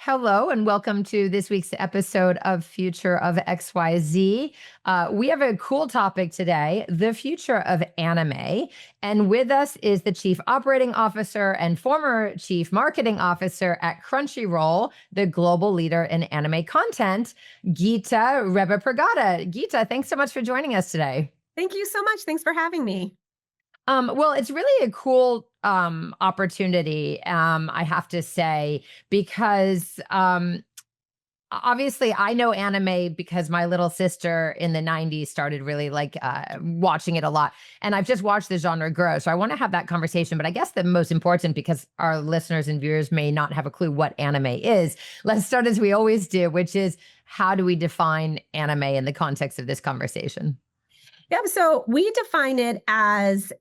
Hello, and welcome to this week's episode of Future of XYZ. We have a cool topic today, the future of anime. And with us is the Chief Operating Officer and former Chief Marketing Officer at Crunchyroll, the global leader in anime content, Gita Rebbapragada. Gita, thanks so much for joining us today. Thank you so much. Thanks for having me. Well, it's really a cool opportunity, I have to say, because obviously I know anime because my little sister in the 90s started really watching it a lot. And I've just watched the genre grow. So I want to have that conversation. But I guess the most important, because our listeners and viewers may not have a clue what anime is, let's start as we always do, which is how do we define anime in the context of this conversation? Yeah, so we define it as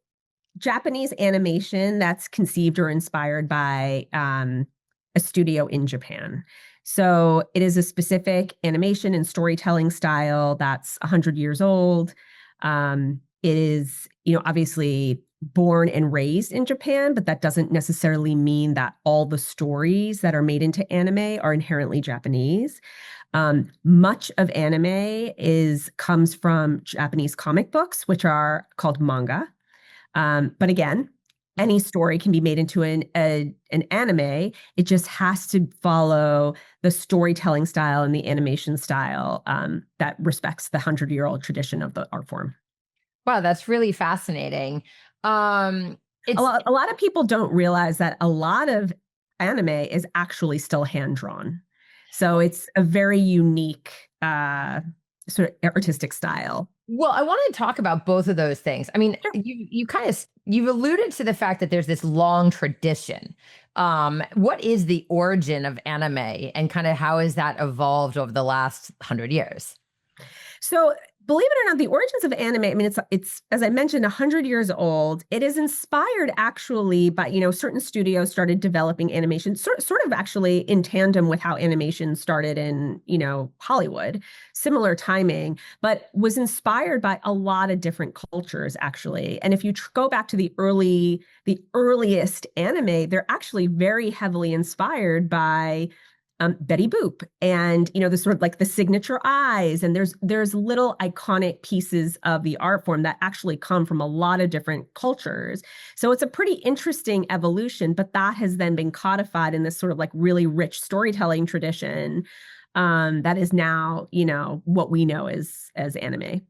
Japanese animation that's conceived or inspired by a studio in Japan. So it is a specific animation and storytelling style that's 100 years old. It is, obviously born and raised in Japan, but that doesn't necessarily mean that all the stories that are made into anime are inherently Japanese. Much of anime comes from Japanese comic books, which are called manga. But again, any story can be made into an anime. It just has to follow the storytelling style and the animation style that respects the 100-year-old tradition of the art form. Wow, that's really fascinating. A lot of people don't realize that a lot of anime is actually still hand drawn. So it's a very unique sort of artistic style. Well, I want to talk about both of those things. I mean, Sure. you've alluded to the fact that there's this long tradition. What is the origin of anime, and kind of how has that evolved over the last 100 years? So, believe it or not, the origins of anime, I mean, it's as I mentioned, 100 years old. It is inspired actually by, certain studios started developing animation, sort of actually in tandem with how animation started in, Hollywood, similar timing, but was inspired by a lot of different cultures, actually. And if you go back to the earliest anime, they're actually very heavily inspired by Betty Boop and the sort of like the signature eyes, and there's little iconic pieces of the art form that actually come from a lot of different cultures. So it's a pretty interesting evolution, but that has then been codified in this sort of like really rich storytelling tradition that is now what we know as anime.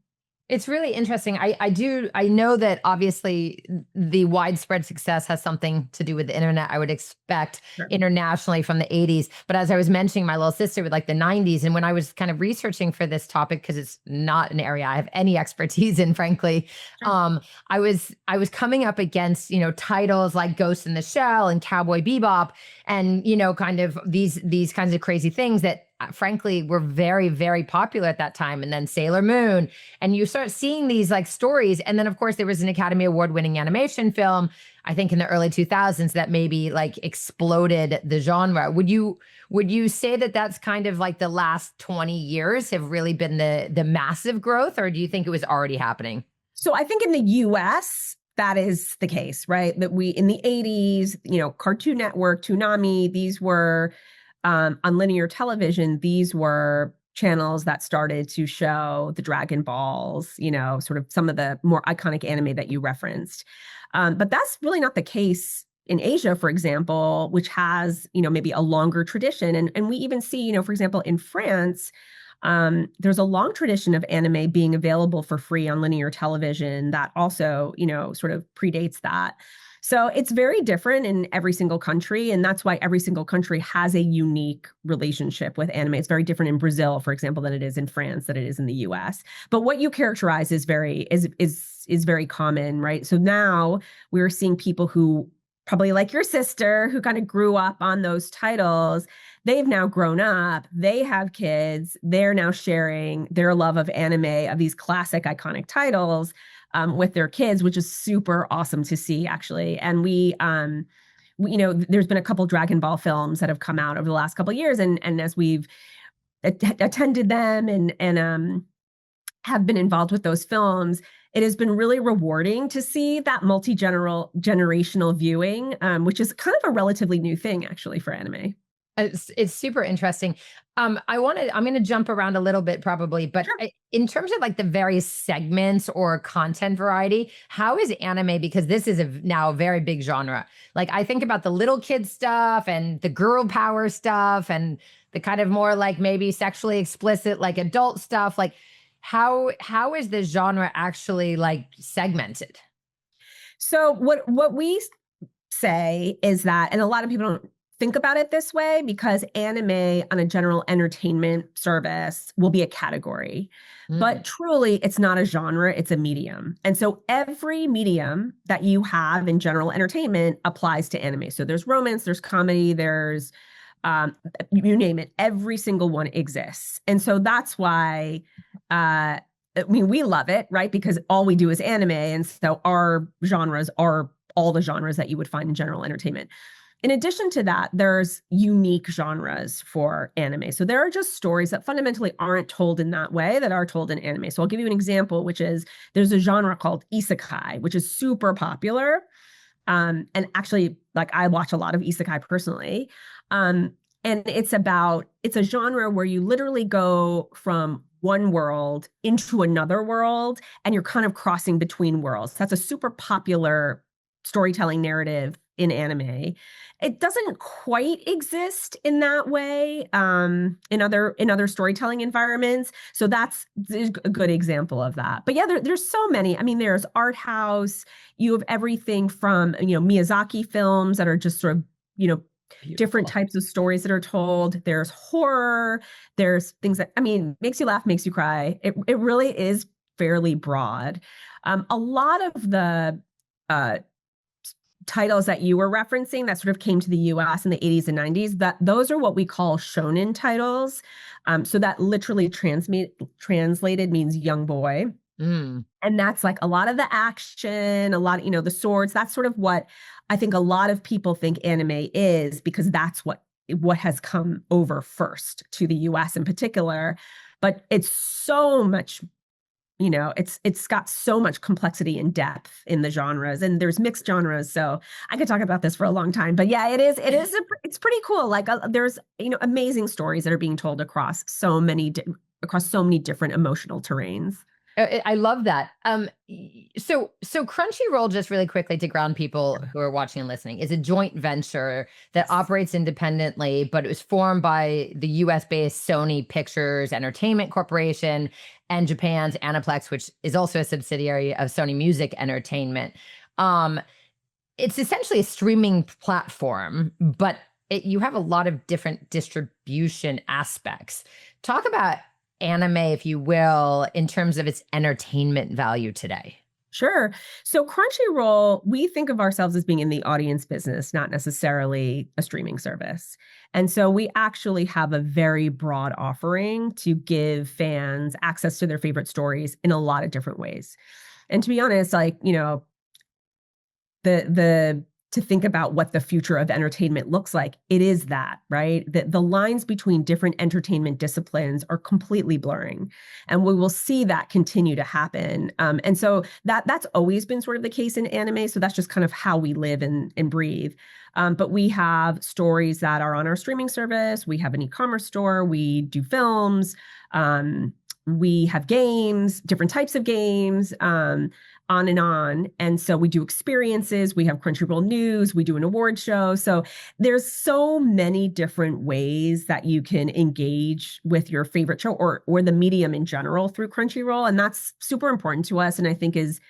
It's really interesting. I know that obviously the widespread success has something to do with the internet. I would expect Sure. internationally from the 80s. But as I was mentioning, my little sister with like the 90s, and when I was kind of researching for this topic, because it's not an area I have any expertise in, frankly, Sure. I was coming up against, titles like Ghost in the Shell and Cowboy Bebop, and kind of these kinds of crazy things that frankly were very, very popular at that time. And then Sailor Moon, and you start seeing these like stories. And then of course there was an Academy Award winning animation film, I think in the early 2000s, that maybe like exploded the genre. Would you say that that's kind of like the last 20 years have really been the massive growth, or do you think it was already happening? So I think in the US, that is the case, right? That we, in the 80s, Cartoon Network, Toonami, these were on linear television, these were channels that started to show the Dragon Balls, sort of some of the more iconic anime that you referenced. But that's really not the case in Asia, for example, which has, maybe a longer tradition. And we even see, for example, in France, there's a long tradition of anime being available for free on linear television that also, sort of predates that. So it's very different in every single country, and that's why every single country has a unique relationship with anime. It's very different in Brazil, for example, than it is in France, than it is in the US. But what you characterize is very common, right? So now we're seeing people who probably like your sister, who kind of grew up on those titles. They've now grown up, they have kids, they're now sharing their love of anime, of these classic iconic titles with their kids, which is super awesome to see, actually. And there's been a couple Dragon Ball films that have come out over the last couple of years, and as we've attended them and have been involved with those films, it has been really rewarding to see that generational viewing, which is kind of a relatively new thing, actually, for anime. It's super interesting. I'm going to jump around a little bit probably, but Sure. in terms of like the various segments or content variety, how is anime? Because this is now a very big genre. Like I think about the little kid stuff and the girl power stuff and the kind of more like maybe sexually explicit, like adult stuff. Like how is the genre actually like segmented? So what we say is that, and a lot of people don't think about it this way because anime on a general entertainment service will be a category. Mm, But truly, it's not a genre, it's a medium. And so every medium that you have in general entertainment applies to anime. So there's romance, there's comedy, there's you name it, every single one exists. And so that's why I mean, we love it, right? Because all we do is anime. And so our genres are all the genres that you would find in general entertainment. In addition to that, there's unique genres for anime. So there are just stories that fundamentally aren't told in that way that are told in anime. So I'll give you an example, which is there's a genre called isekai, which is super popular. And actually, like I watch a lot of isekai personally. Um, and it's a genre where you literally go from one world into another world and you're kind of crossing between worlds. That's a super popular storytelling narrative in anime. It doesn't quite exist in that way in other storytelling environments. So that's a good example of that. But yeah, there's so many. I mean, there's art house. You have everything from Miyazaki films that are just sort of different beautiful. types of stories that are told. There's horror. There's things that, I mean, makes you laugh, makes you cry. It really is fairly broad. A lot of the uh, titles that you were referencing that sort of came to the US in the 80s and 90s, that those are what we call shonen titles. So that literally translated means young boy. Mm. And that's like a lot of the action, a lot, the swords. That's sort of what I think a lot of people think anime is because that's what has come over first to the US in particular. But it's so much, it's got so much complexity and depth in the genres, and there's mixed genres. So I could talk about this for a long time. But yeah, it's pretty cool. Like there's amazing stories that are being told across so many different emotional terrains. I love that. So Crunchyroll, just really quickly to ground people who are watching and listening, is a joint venture that operates independently, but it was formed by the US-based Sony Pictures Entertainment Corporation and Japan's Aniplex, which is also a subsidiary of Sony Music Entertainment. Um, it's essentially a streaming platform, but you have a lot of different distribution aspects. Talk about anime, if you will, in terms of its entertainment value today. Sure. So Crunchyroll, we think of ourselves as being in the audience business, not necessarily a streaming service. And so we actually have a very broad offering to give fans access to their favorite stories in a lot of different ways. And to be honest, like, the to think about what the future of entertainment looks like, it is that, right? The lines between different entertainment disciplines are completely blurring, and we will see that continue to happen. And so that's always been sort of the case in anime. So that's just kind of how we live and breathe. But we have stories that are on our streaming service. We have an e-commerce store. We do films. We have games, different types of games. On and on. And so we do experiences, we have Crunchyroll News, we do an award show. So there's so many different ways that you can engage with your favorite show or the medium in general through Crunchyroll. And that's super important to us. And I think is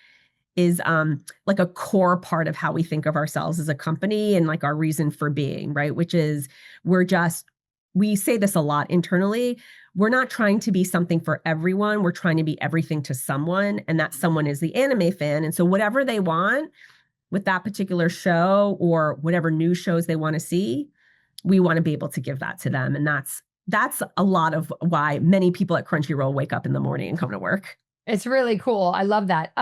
like a core part of how we think of ourselves as a company and like our reason for being, right? Which is we say this a lot internally. We're not trying to be something for everyone. We're trying to be everything to someone. And that someone is the anime fan. And so whatever they want with that particular show or whatever new shows they want to see, we want to be able to give that to them. And that's a lot of why many people at Crunchyroll wake up in the morning and come to work. It's really cool. I love that.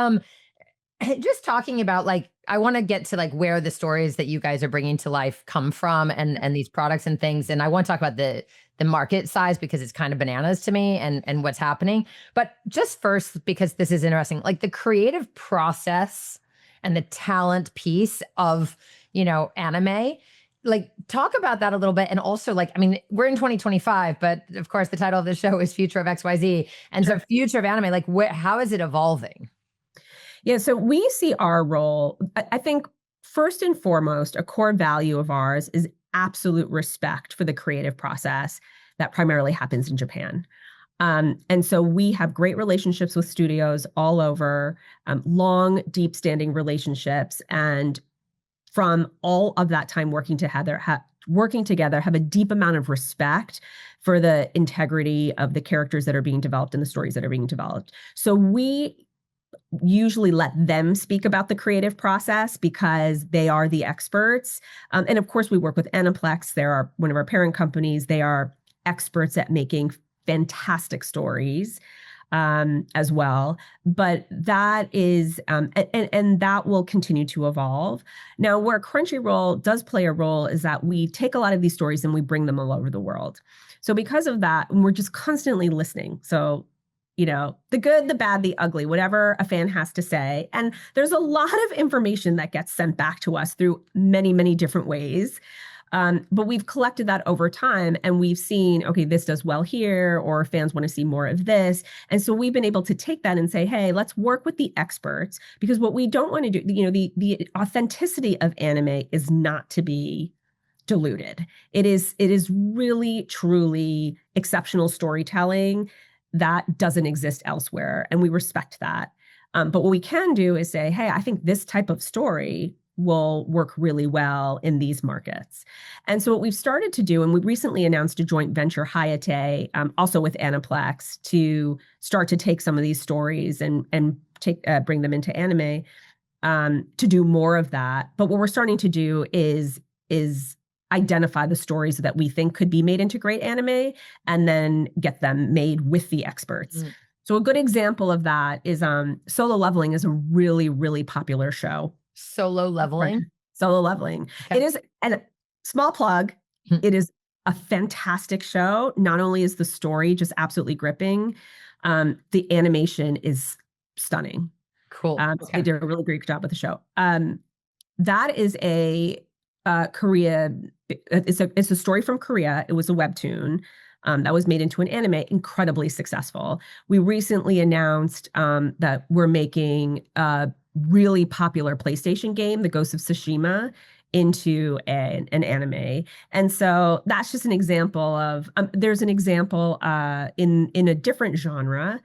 Just talking about like, I want to get to like where the stories that you guys are bringing to life come from and these products and things. And I want to talk about the market size because it's kind of bananas to me and what's happening. But just first, because this is interesting, like the creative process and the talent piece of, anime, like talk about that a little bit. And also like, I mean, we're in 2025, but of course the title of the show is Future of XYZ. And so future of anime, like how is it evolving? Yeah, so we see our role, I think first and foremost, a core value of ours is absolute respect for the creative process that primarily happens in Japan. And so we have great relationships with studios all over, long, deep standing relationships. And from all of that time working together, have a deep amount of respect for the integrity of the characters that are being developed and the stories that are being developed. So we usually let them speak about the creative process because they are the experts. And of course, we work with Aniplex. They're one of our parent companies. They are experts at making fantastic stories as well. But that is, and that will continue to evolve. Now, where Crunchyroll does play a role is that we take a lot of these stories and we bring them all over the world. So because of that, we're just constantly listening. So the good, the bad, the ugly, whatever a fan has to say. And there's a lot of information that gets sent back to us through many, many different ways. But we've collected that over time and we've seen, okay, this does well here, or fans want to see more of this. And so we've been able to take that and say, hey, let's work with the experts, because what we don't want to do, the authenticity of anime is not to be diluted. It is really, truly exceptional storytelling that doesn't exist elsewhere. And we respect that. But what we can do is say, hey, I think this type of story will work really well in these markets. And so what we've started to do, and we recently announced a joint venture, Hayate, also with Aniplex, to start to take some of these stories and bring them into anime, to do more of that. But what we're starting to do is identify the stories that we think could be made into great anime and then get them made with the experts. So a good example of that is Solo Leveling is a really, really popular show. Solo Leveling? Solo Leveling. Okay. It is, and small plug, it is a fantastic show. Not only is the story just absolutely gripping, the animation is stunning. Cool. They did a really great job with the show. That is a Korea. It's a story from Korea. It was a webtoon that was made into an anime, incredibly successful. We recently announced that we're making a really popular PlayStation game, The Ghost of Tsushima, into an anime. And so that's just an example of, there's an example in a different genre.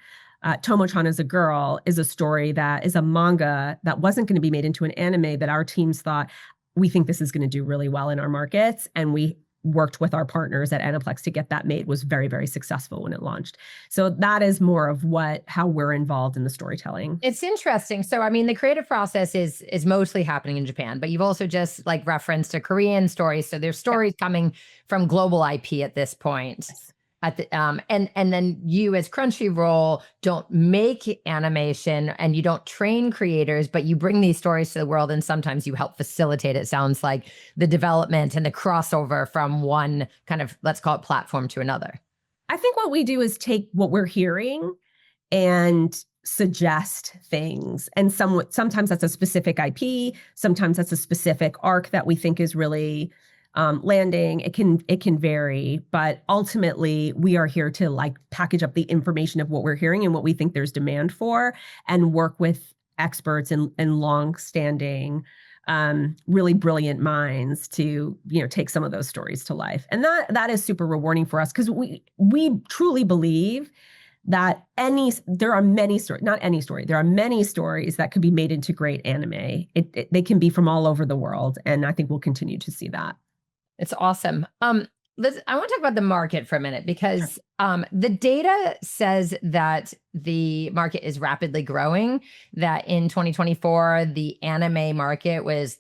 Tomo-chan as a Girl is a story that is a manga that wasn't going to be made into an anime, that our teams thought, we think this is going to do really well in our markets. And we worked with our partners at Aniplex to get that made. Was very, very successful when it launched. So that is more of how we're involved in the storytelling. It's interesting. So, I mean, the creative process is mostly happening in Japan, but you've also just like referenced a Korean story. So there's stories coming from global IP at this point. Yes. And then you as Crunchyroll don't make animation and you don't train creators, but you bring these stories to the world and sometimes you help facilitate, it sounds like, the development and the crossover from one kind of, let's call it, platform to another. I think what we do is take what we're hearing and suggest things. And sometimes that's a specific IP, sometimes that's a specific arc that we think is really landing. It can vary, but ultimately we are here to like package up the information of what we're hearing and what we think there's demand for, and work with experts and long-standing, really brilliant minds to take some of those stories to life. And that is super rewarding for us, because we truly believe that there are many stories that could be made into great anime. They can be from all over the world, and I think we'll continue to see that. It's awesome. I want to talk about the market for a minute, because the data says that the market is rapidly growing, that in 2024, the anime market was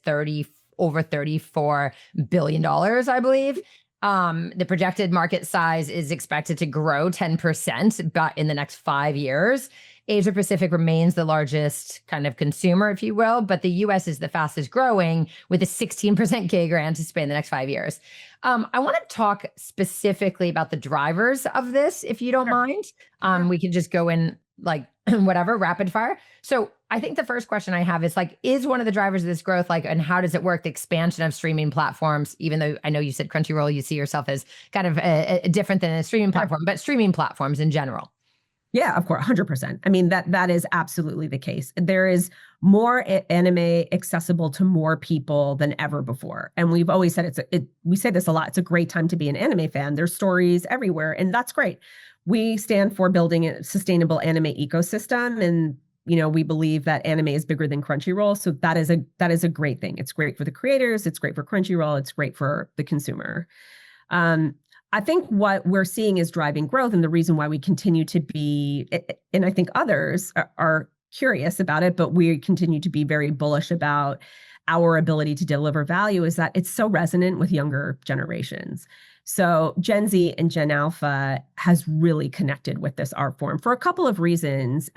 over $34 billion, I believe. The projected market size is expected to grow 10% in the next 5 years. Asia Pacific remains the largest kind of consumer, if you will, but the US is the fastest growing, with a 16% CAGR anticipated in the next 5 years. I want to talk specifically about the drivers of this, if you don't mind. We can just go in like whatever, rapid fire. So I think the first question I have is like, is one of the drivers of this growth like, and how does it work? The expansion of streaming platforms, even though I know you said Crunchyroll, you see yourself as kind of different than a streaming platform, but streaming platforms in general. Yeah, of course, 100%. I mean, that is absolutely the case. There is more anime accessible to more people than ever before. And we've always said we say this a lot. It's a great time to be an anime fan. There's stories everywhere, and that's great. We stand for building a sustainable anime ecosystem, and we believe that anime is bigger than Crunchyroll. So that is a great thing. It's great for the creators, it's great for Crunchyroll, it's great for the consumer. I think what we're seeing is driving growth, and the reason why we continue to be, and I think others are curious about it, but we continue to be very bullish about our ability to deliver value, is that it's so resonant with younger generations. So Gen Z and Gen Alpha has really connected with this art form for a couple of reasons.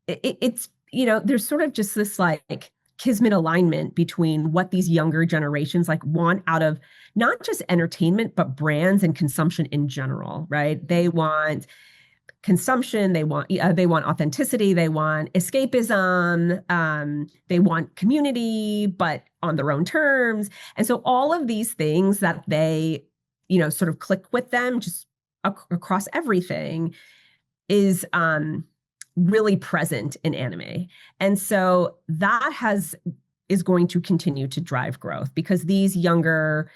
It's, there's sort of just this like kismet alignment between what these younger generations like want out of not just entertainment, but brands and consumption in general, right? They want consumption, they want authenticity, they want escapism, they want community, but on their own terms. And so all of these things that they, sort of click with them just across everything is really present in anime. And so that is going to continue to drive growth, because these younger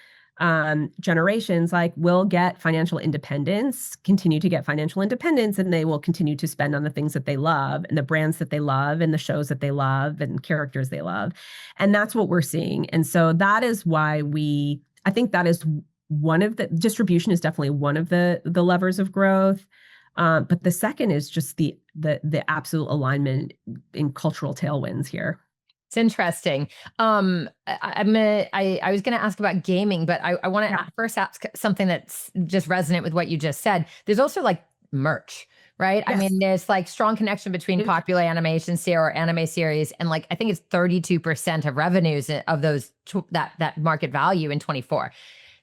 generations will get financial independence, continue to get financial independence, and they will continue to spend on the things that they love and the brands that they love and the shows that they love and characters they love. And that's what we're seeing. And so that is why I think that is one of the distribution is definitely one of the levers of growth. But the second is just the absolute alignment in cultural tailwinds here. It's interesting. I was going to ask about gaming, but I want to first ask something that's just resonant with what you just said. There's also like merch, right? Yes. I mean, there's like strong connection between popular animation or anime series, and like I think it's 32% of revenues of those that market value in 24.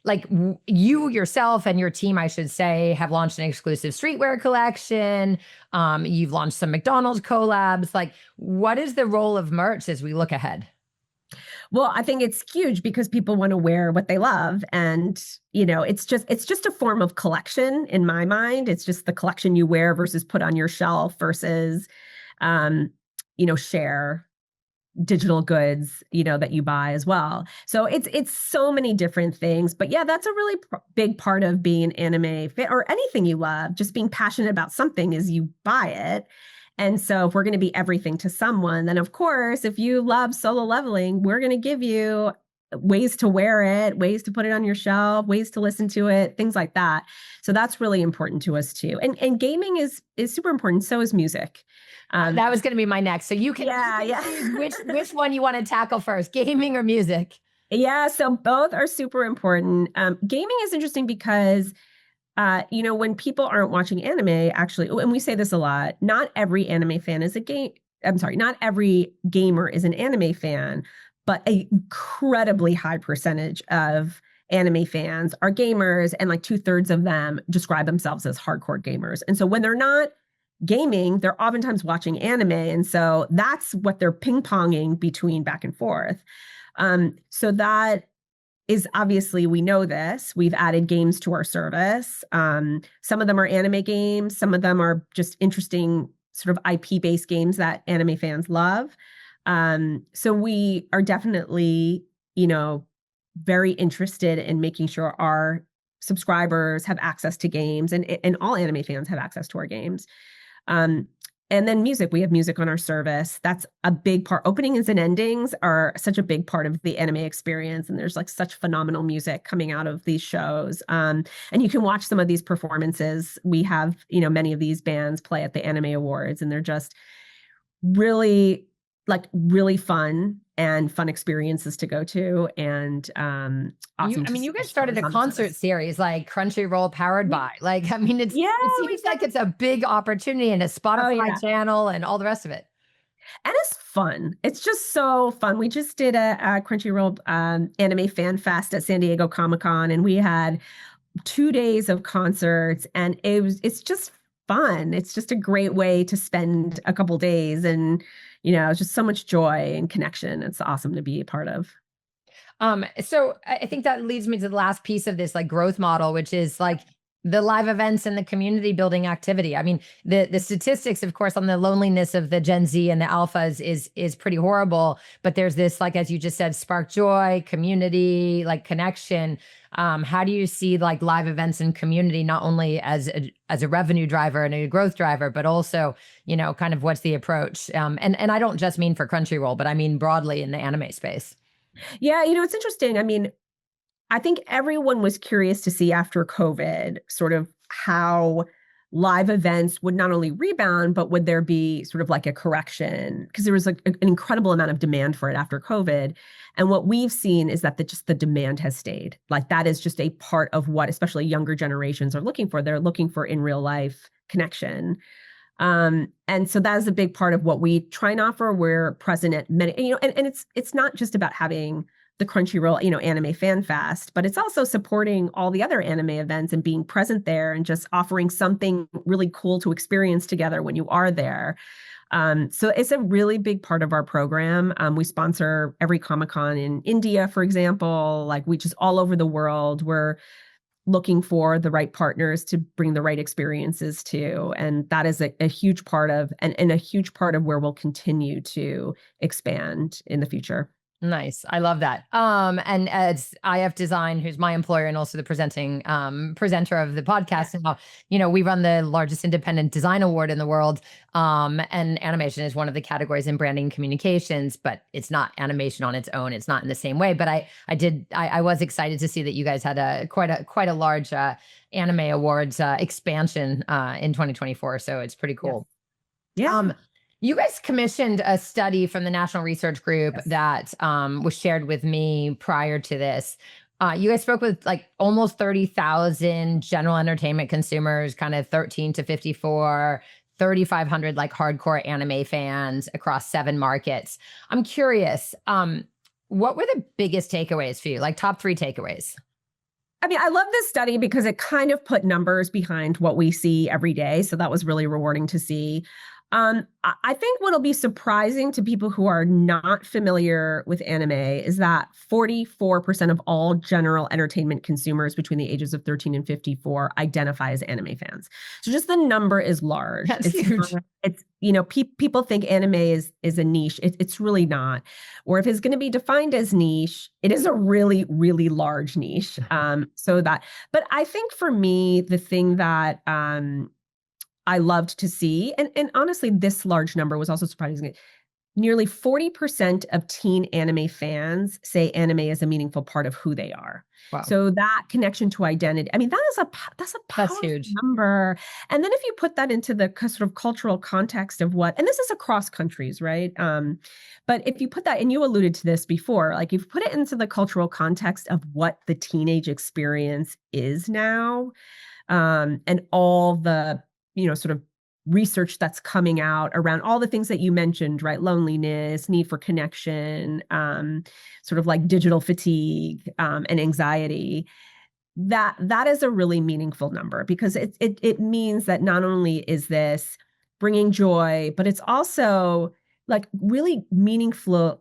Like you yourself and your team, I should say, have launched an exclusive streetwear collection. You've launched some McDonald's collabs. Like, what is the role of merch as we look ahead? Well, I think it's huge because people want to wear what they love. And, it's just a form of collection in my mind. It's just the collection you wear versus put on your shelf versus, share digital goods, that you buy as well. So it's so many different things. But yeah, that's a really big part of being an anime fan or anything you love. Just being passionate about something is you buy it. And so if we're going to be everything to someone, then of course, if you love Solo Leveling, we're going to give you ways to wear it, ways to put it on your shelf, ways to listen to it, things like that. So that's really important to us too. And gaming is super important. So is music. That was going to be my next. So you can, which one you want to tackle first, gaming or music? Yeah, so both are super important. Gaming is interesting because, when people aren't watching anime, actually, and we say this a lot, not every anime fan is not every gamer is an anime fan, but an incredibly high percentage of anime fans are gamers, and like 2/3 of them describe themselves as hardcore gamers. And so when they're not gaming, they're oftentimes watching anime. And so that's what they're ping-ponging between back and forth. So that is obviously, we know this. We've added games to our service. Some of them are anime games. Some of them are just interesting sort of IP-based games that anime fans love. So we are definitely, very interested in making sure our subscribers have access to games, and all anime fans have access to our games. And then music, we have music on our service. That's a big part. Openings and endings are such a big part of the anime experience. And there's like such phenomenal music coming out of these shows. And you can watch some of these performances. We have, many of these bands play at the Anime Awards, and they're just really fun experiences to go to, and awesome. You guys started a concert series like Crunchyroll powered by, it seems like it's a big opportunity, and a Spotify channel and all the rest of it. And it's fun. It's just so fun. We just did a Crunchyroll Anime Fan Fest at San Diego Comic-Con, and we had 2 days of concerts, and it's just fun. It's just a great way to spend a couple days, and It's just so much joy and connection. It's awesome to be a part of. So I think that leads me to the last piece of this like growth model, which is like the live events and the community building activity. I mean, the statistics, of course, on the loneliness of the Gen Z and the alphas is pretty horrible. But there's this, like as you just said, spark joy, community, like connection. How do you see like live events and community not only as a revenue driver and a growth driver, but also, kind of what's the approach? And I don't just mean for Crunchyroll, but I mean broadly in the anime space. Yeah, it's interesting. I mean, I think everyone was curious to see after COVID sort of how live events would not only rebound, but would there be sort of like a correction? Because there was like an incredible amount of demand for it after COVID. And what we've seen is that just the demand has stayed. Like that is just a part of what especially younger generations are looking for. They're looking for in real life connection. And so that is a big part of what we try and offer. We're present at many, and it's not just about having the Crunchyroll, Anime Fan Fest, but it's also supporting all the other anime events and being present there and just offering something really cool to experience together when you are there. So it's a really big part of our program. We sponsor every Comic-Con in India, for example, like we just all over the world. We're looking for the right partners to bring the right experiences to. And that is a huge part of, and a huge part of where we'll continue to expand in the future. Nice. I love that. And as IF Design, who's my employer and also the presenting presenter of the podcast, now, we run the largest independent design award in the world. And animation is one of the categories in branding and communications, but it's not animation on its own. It's not in the same way. But I was excited to see that you guys had quite a large anime awards expansion in 2024. So it's pretty cool. Yeah. You guys commissioned a study from the National Research Group that was shared with me prior to this. You guys spoke with like almost 30,000 general entertainment consumers, kind of 13 to 54, 3,500 like hardcore anime fans across 7 markets. I'm curious, what were the biggest takeaways for you? Like top 3 takeaways? I mean, I love this study because it kind of put numbers behind what we see every day. So that was really rewarding to see. I think what'll be surprising to people who are not familiar with anime is that 44% of all general entertainment consumers between the ages of 13 and 54 identify as anime fans. So just the number is large. That's huge. It's people think anime is a niche. It's really not. Or if it's going to be defined as niche, it is a really, really large niche. But I think for me, the thing that I loved to see, and honestly, this large number was also surprising. Nearly 40% of teen anime fans say anime is a meaningful part of who they are. Wow. So that connection to identity, I mean, that's a powerful huge number. And then if you put that into the sort of cultural context of and this is across countries, right? But if you put that, and you alluded to this before, like if you put it into the cultural context of what the teenage experience is now, and all the sort of research that's coming out around all the things that you mentioned, right? Loneliness, need for connection, sort of like digital fatigue, and anxiety. That is a really meaningful number because it means that not only is this bringing joy, but it's also like really meaningfully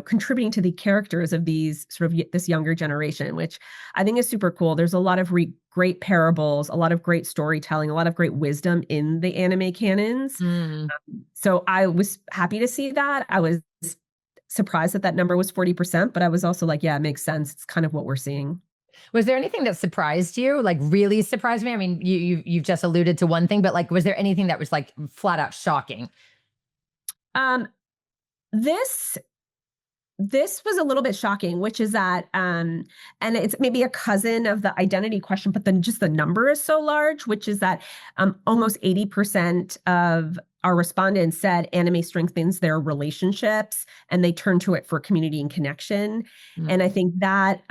contributing to the characters of these sort of this younger generation, which I think is super cool. There's a lot of great parables, a lot of great storytelling, a lot of great wisdom in the anime canons. So I was happy to see that. I was surprised that number was 40%, but I was also like, yeah, it makes sense. It's kind of what we're seeing. Was there anything that surprised you? Like really surprised me? I mean, you've just alluded to one thing, but like, was there anything that was like flat out shocking? This was a little bit shocking, which is that, and it's maybe a cousin of the identity question, but then just the number is so large, which is that almost 80% of our respondents said anime strengthens their relationships and they turn to it for community and connection. And I think that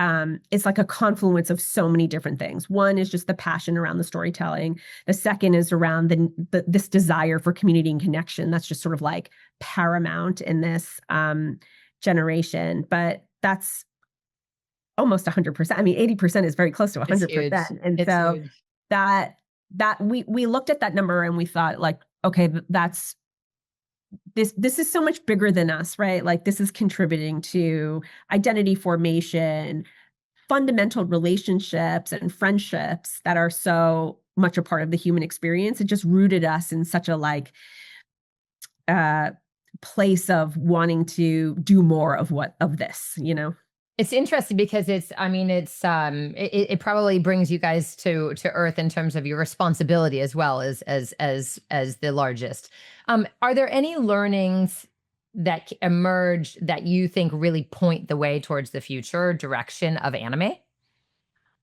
it's like a confluence of so many different things. One is just the passion around the storytelling. The second is around this desire for community and connection. That's just sort of like paramount in this generation, but that's almost 100%. I mean, 80% is very close to 100%. And it's so huge. that we looked at that number and we thought like, okay, this is so much bigger than us, right? Like this is contributing to identity formation, fundamental relationships and friendships that are so much a part of the human experience. It just rooted us in such a like place of wanting to do more of this, you know? It's interesting because it probably brings you guys to earth in terms of your responsibility as well as the largest. Are there any learnings that emerge that you think really point the way towards the future direction of anime?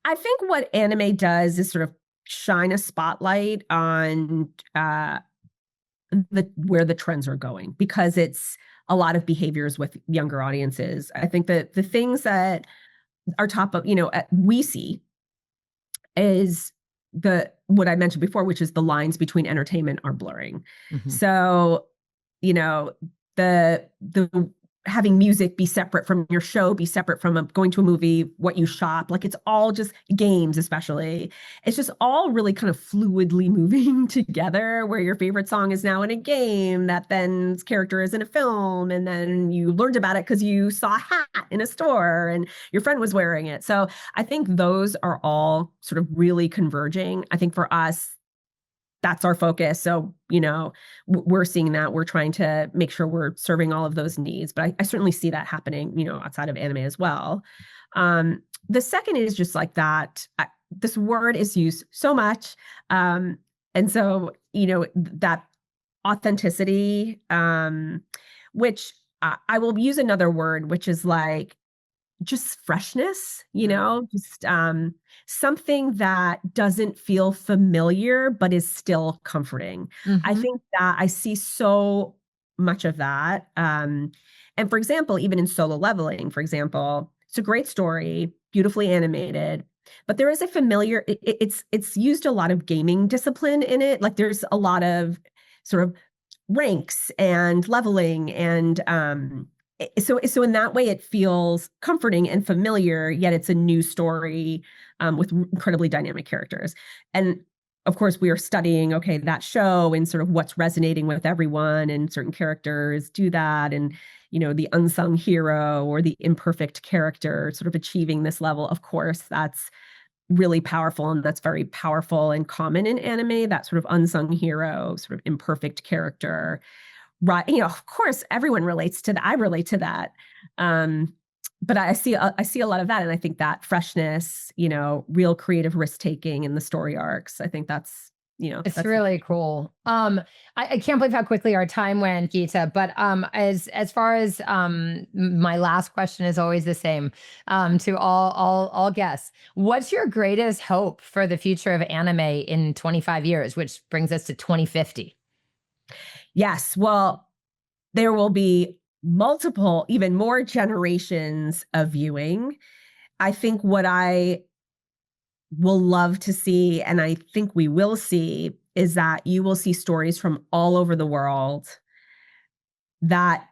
I think what anime does is sort of shine a spotlight on where the trends are going, because it's a lot of behaviors with younger audiences. I think that the things that are top of, we see is what I mentioned before, which is the lines between entertainment are blurring. Mhm. So, the having music be separate from your show, be separate from going to a movie, what you shop, like it's all just games, especially. It's just all really kind of fluidly moving together, where your favorite song is now in a game that then's character is in a film. And then you learned about it because you saw a hat in a store and your friend was wearing it. So I think those are all sort of really converging. I think for us, that's our focus. So, we're seeing that. We're trying to make sure we're serving all of those needs. But I certainly see that happening, outside of anime as well. The second is just like that. This word is used so much. And so, that authenticity, which I will use another word, which is like just freshness, just something that doesn't feel familiar, but is still comforting. I Mhm. think that I see so much of that. And for example, even in Solo Leveling, for example, it's a great story, beautifully animated, but there is a familiar, it's used a lot of gaming discipline in it. Like there's a lot of sort of ranks and leveling and so in that way it feels comforting and familiar, yet it's a new story with incredibly dynamic characters. And of course we are studying, okay, that show and sort of what's resonating with everyone, and certain characters do that, and the unsung hero or the imperfect character sort of achieving this level. Of course that's really powerful, and that's very powerful and common in anime, that sort of unsung hero, sort of imperfect character. Right. Of course, everyone relates to that. I relate to that. But I see a lot of that. And I think that freshness, real creative risk taking in the story arcs, I think that's, It's that's really cool. I can't believe how quickly our time went, Gita. But as far as my last question is always the same to all guests. What's your greatest hope for the future of anime in 25 years, which brings us to 2050? Yes. Well, there will be multiple, even more generations of viewing. I think what I will love to see, and I think we will see, is that you will see stories from all over the world that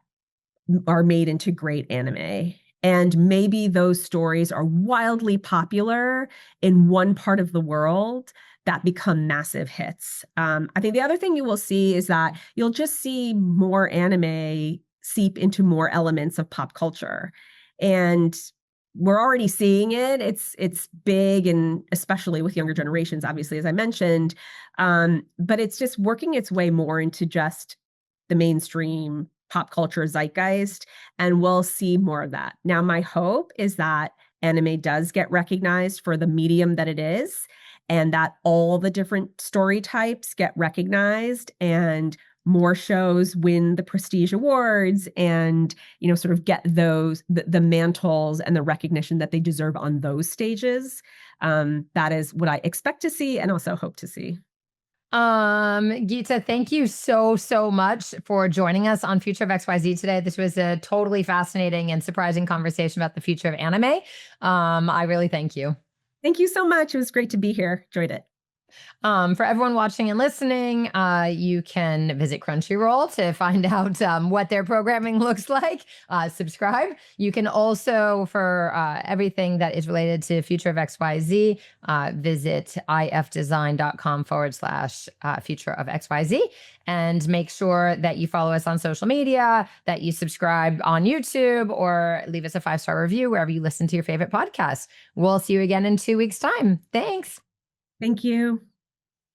are made into great anime. And maybe those stories are wildly popular in one part of the world that become massive hits. I think the other thing you will see is that you'll just see more anime seep into more elements of pop culture. And we're already seeing it. It's big, and especially with younger generations, obviously, as I mentioned. But it's just working its way more into just the mainstream pop culture zeitgeist, and we'll see more of that. Now, my hope is that anime does get recognized for the medium that it is, and that all the different story types get recognized, and more shows win the prestige awards, and sort of get the mantles and the recognition that they deserve on those stages. That is what I expect to see and also hope to see. Gita, thank you so much for joining us on Future of XYZ today. This was a totally fascinating and surprising conversation about the future of anime. I really thank you. Thank you so much. It was great to be here. Enjoyed it. For everyone watching and listening, you can visit Crunchyroll to find out what their programming looks like. Subscribe. You can also, for everything that is related to Future of XYZ, visit ifdesign.com/Future of XYZ. And make sure that you follow us on social media, that you subscribe on YouTube, or leave us a 5-star review wherever you listen to your favorite podcast. We'll see you again in 2 weeks' time. Thanks. Thank you.